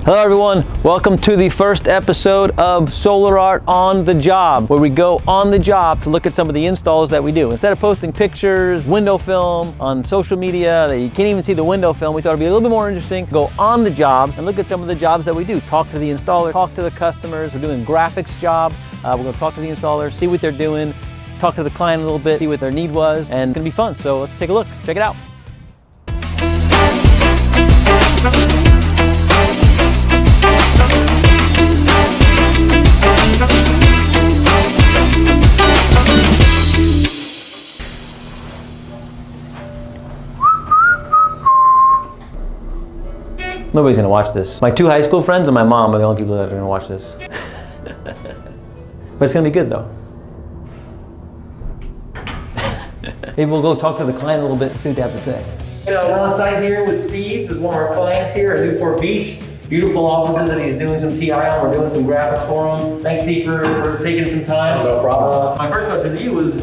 Hello everyone, welcome to the first episode of Solar Art on the Job, where we go on the job to look at some of the installs that we do. Instead of posting pictures, window film on social media that you can't even see the window film, we thought it'd be a little bit more interesting. Go on the job and look at some of the jobs that we do. Talk to the installer, talk to the customers. We're doing graphics job. We're gonna talk to the installer, see what they're doing, talk to the client a little bit, see what their need was, and it's gonna be fun. So let's take a look, check it out. Nobody's gonna watch this. My two high school friends and my mom are the only people that are gonna watch this. But it's gonna be good though. Maybe we'll go talk to the client a little bit, see what they have to say. We're on site here with Steve, who's one of our clients here at Newport Beach. Beautiful offices that he's doing some TI on. We're doing some graphics for him. Thanks, Steve, for taking some time. No problem. My first question to you was,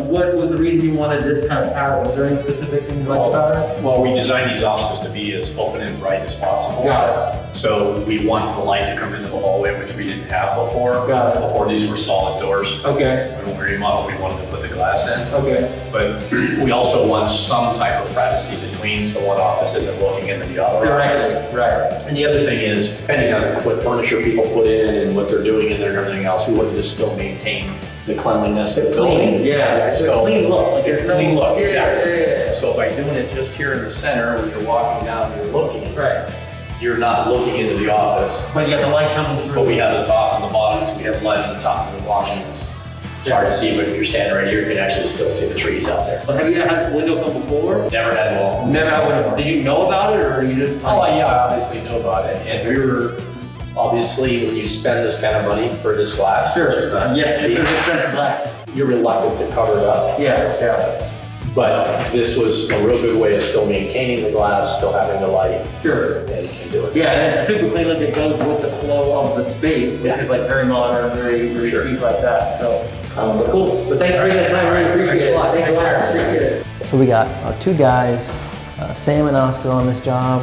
what was the reason you wanted this kind of pattern? Was there any specific thing you liked about it? Well, we designed these offices to be as open and bright as possible. Got it. So we want the light to come into the hallway, which we didn't have before. Got it. Before, these were solid doors. Okay. When we remodeled, we wanted to put the glass in. Okay. But we also want some type of privacy between, so one office isn't looking into the other. Right. And the other thing is, depending on what furniture people put in and what they're doing in there and everything else, we want to just still maintain the cleanliness of the building. Yeah, it's a clean look. Like It's a clean look, exactly. Yeah. So by doing it just here in the center, when you're walking down, you're looking. Right. You're not looking into the office. But you got the light coming through. But we have the top and the bottom, so we have light on the top of the washings. It's hard to see, but if you're standing right here, you can actually still see the trees out there. But have you had window film before? Never had one. Never had window. Did you know about it, or you just? Oh yeah, I obviously know about it. And we were, obviously, when you spend this kind of money for this glass, Sure. which is not Yeah, cheap, it's expensive glass. you're reluctant to cover it up. Yeah. But this was a real good way of still maintaining the glass, still having the light. Sure. And do it. Yeah, and it's a super clean look that goes with the flow of the space, which is like very modern, very Sure. cheap like that. So, but cool. But thanks for taking the time. Really appreciate it. Thanks a lot. Appreciate it. So we got our two guys, Sam and Oscar, on this job.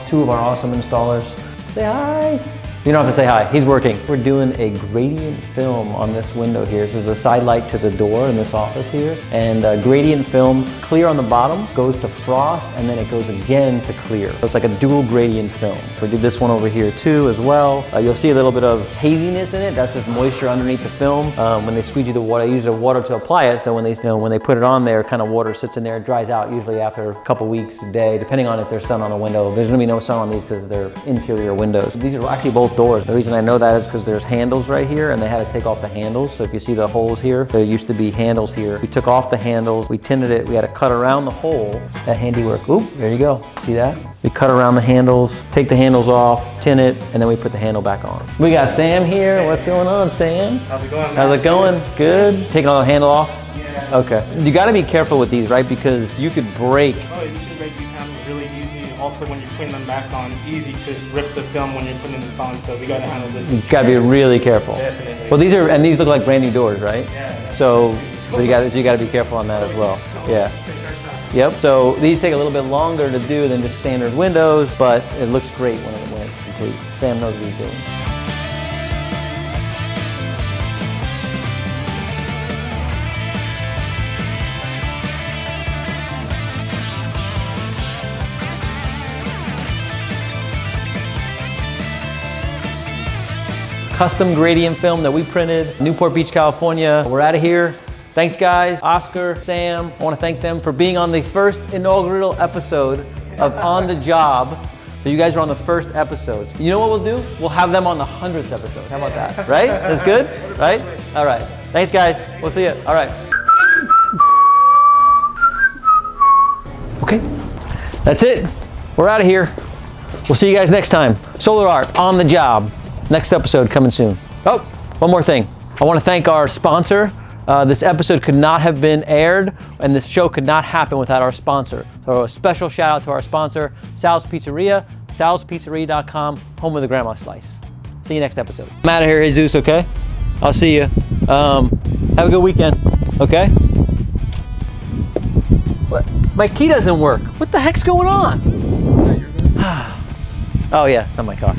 Two of our awesome installers. Say hi. You don't have to say hi, he's working. We're doing a gradient film on this window here. So there's a side light to the door in this office here. And gradient film, clear on the bottom, goes to frost, and then it goes again to clear. So it's like a dual gradient film. So we did this one over here too as well. You'll see a little bit of haziness in it. That's just moisture underneath the film. When they squeegee the water, I use the water to apply it. So when they put it on there, kind of water sits in there, it dries out usually after a couple weeks, a day, depending on if there's sun on the window. There's gonna be no sun on these because they're interior windows. These are actually both doors. The reason I know that is because there's handles right here, and they had to take off the handles. So if you see the holes here, there used to be handles here. We took off the handles, we tinted it, we had to cut around the hole. That handiwork. Oop, there you go. See that? We cut around the handles, take the handles off, tint it, and then we put the handle back on. We got Sam here. What's going on, Sam? How's it going? How's it going? Good? Taking all the handle off? Yeah. Okay. You gotta be careful with these, right? Because you could break. Oh, you can break these handles really easy. Also, when you're putting them back on, easy to rip the film when you're putting this on. So we gotta handle this. You gotta be really careful. Definitely. Well, these look like brand new doors, right? Yeah. So you gotta be careful on that as well. Yeah. Yep. So these take a little bit longer to do than just standard windows, but it looks great when it's complete. Sam knows what he's doing. Custom gradient film that we printed, Newport Beach, California. We're out of here. Thanks guys, Oscar, Sam. I want to thank them for being on the first inaugural episode of On the Job. So you guys are on the first episode. You know what we'll do? We'll have them on the 100th episode. How about that? Right? That's good? Right? All right. Thanks guys. We'll see you. All right. Okay. That's it. We're out of here. We'll see you guys next time. Solar Art on the Job. Next episode coming soon. Oh, one more thing. I want to thank our sponsor. This episode could not have been aired, and this show could not happen without our sponsor. So a special shout out to our sponsor, Sal's Pizzeria, salspizzeria.com, home of the grandma slice. See you next episode. I'm out of here, Jesus, okay? I'll see you. Have a good weekend, okay? What? My key doesn't work. What the heck's going on? Oh yeah, it's on my car.